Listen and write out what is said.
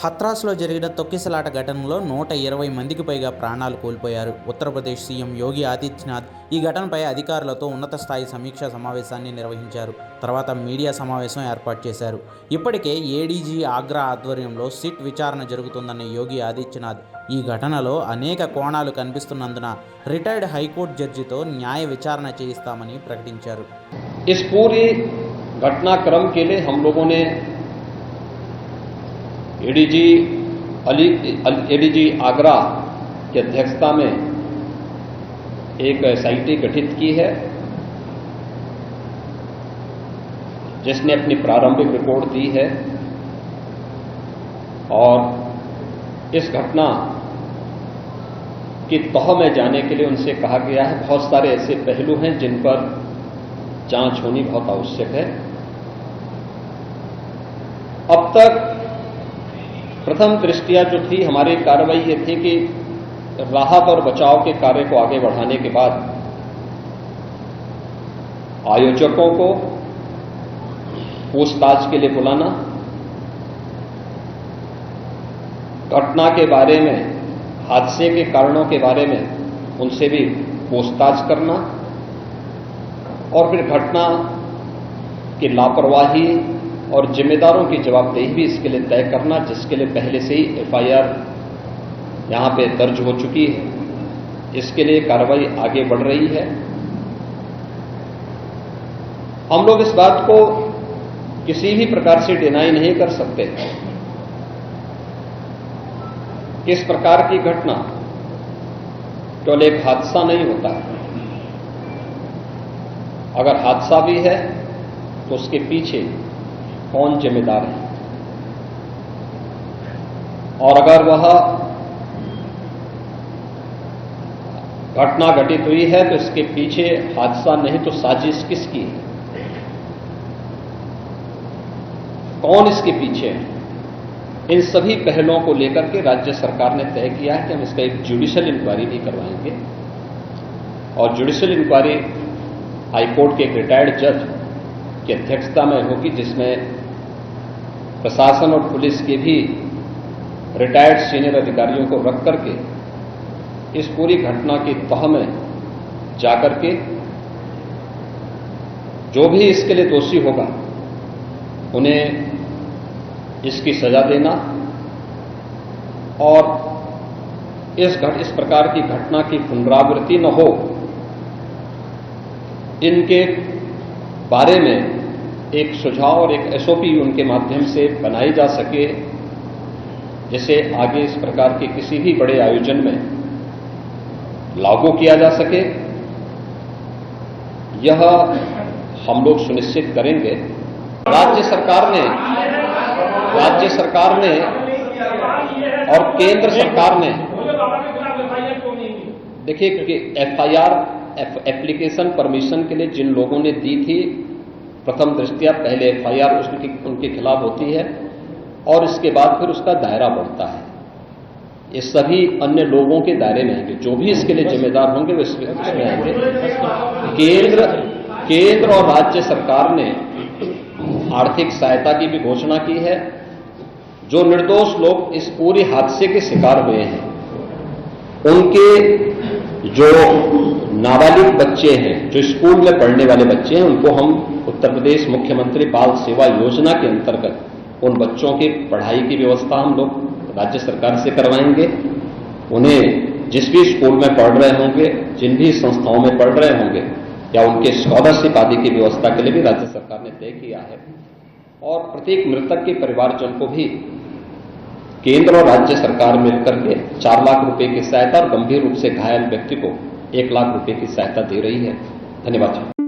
హత్రాస్లో జరిగిన తొక్కిసలాట ఘటనలో 120 మందికి పైగా ప్రాణాలు కోల్పోయారు. ఉత్తరప్రదేశ్ సీఎం యోగి ఆదిత్యనాథ్ ఈ ఘటనపై అధికారులతో ఉన్నత స్థాయి సమీక్షా సమావేశాన్ని నిర్వహించారు. తర్వాత మీడియా సమావేశం ఏర్పాటు చేశారు. ఇప్పటికే ఏడీజీ ఆగ్రా ఆధ్వర్యంలో సిట్ విచారణ జరుగుతుందన్న యోగి ఆదిత్యనాథ్ ఈ ఘటనలో అనేక కోణాలు కనిపిస్తున్నందున రిటైర్డ్ హైకోర్టు జడ్జితో న్యాయ విచారణ చేయిస్తామని ప్రకటించారు. इस पूरी घटनाक्रम के लिए हम लोगों ने एडीजी आगरा की अध्यक्षता में एक एसआईटी गठित की है, जिसने अपनी प्रारंभिक रिपोर्ट दी है और इस घटना की तह में जाने के लिए उनसे कहा गया है। बहुत सारे ऐसे पहलू हैं जिन पर जांच होनी बहुत आवश्यक है। अब तक प्रथम दृष्टिया जो थी हमारी कार्रवाई ये थी कि राहत और बचाव के कार्य को आगे बढ़ाने के बाद आयोजकों को पूछताछ के लिए बुलाना, घटना के बारे में, हादसे के कारणों के बारे में उनसे भी पूछताछ करना और फिर घटना की लापरवाही और जिम्मेदारों की जवाबदेही भी इसके लिए तय करना, जिसके लिए पहले से ही एफआईआर यहां पे दर्ज हो चुकी है। इसके लिए कार्रवाई आगे बढ़ रही है। हम लोग इस बात को किसी भी प्रकार से डिनाई नहीं कर सकते कि इस प्रकार की घटना केवल एक हादसा नहीं होता है। अगर हादसा भी है तो उसके पीछे कौन जिम्मेदार है, और अगर वह घटना घटित हुई है तो इसके पीछे हादसा नहीं तो साजिश किसकी है, कौन इसके पीछे है। इन सभी पहलुओं को लेकर के राज्य सरकार ने तय किया है कि हम इसका एक जुडिशियल इंक्वायरी भी करवाएंगे और जुडिशियल इंक्वायरी हाईकोर्ट के एक रिटायर्ड जज की अध्यक्षता में होगी, जिसमें प्रशासन और पुलिस के भी रिटायर्ड सीनियर अधिकारियों को रख करके इस पूरी घटना की तह में जाकर के जो भी इसके लिए दोषी होगा उन्हें इसकी सजा देना और इस प्रकार की घटना की पुनरावृत्ति न हो, इनके बारे में एक सुझाव और एक एसओपी उनके माध्यम से बनाई जा सके, जिसे आगे इस प्रकार के किसी भी बड़े आयोजन में लागू किया जा सके। यह हम लोग सुनिश्चित करेंगे। राज्य सरकार ने और केंद्र सरकार ने, देखिए कि एफआईआर एप्लीकेशन परमिशन के लिए जिन लोगों ने दी थी, प्रथम दृष्टया पहले एफआईआर उनके खिलाफ होती है और इसके बाद फिर उसका दायरा बढ़ता है। ये सभी अन्य लोगों के दायरे में आएंगे, जो भी इसके लिए जिम्मेदार होंगे वो इसमें आएंगे। केंद्र और राज्य सरकार ने आर्थिक सहायता की भी घोषणा की है। जो निर्दोष लोग इस पूरे हादसे के शिकार हुए हैं, उनके जो नाबालिग बच्चे हैं, जो स्कूल में पढ़ने वाले बच्चे हैं, उनको हम उत्तर प्रदेश मुख्यमंत्री बाल सेवा योजना के अंतर्गत उन बच्चों की पढ़ाई की व्यवस्था हम लोग राज्य सरकार से करवाएंगे। उन्हें जिस भी स्कूल में पढ़ रहे होंगे, जिन भी संस्थाओं में पढ़ रहे होंगे, या उनके स्कॉलरशिप आदि की व्यवस्था के लिए भी राज्य सरकार ने तय किया है। और प्रत्येक मृतक के परिवारजन को भी केंद्र और राज्य सरकार मिलकर के 4 लाख रुपए की सहायता और गंभीर रूप से घायल व्यक्ति को 1 लाख रुपए की सहायता दे रही है। धन्यवाद।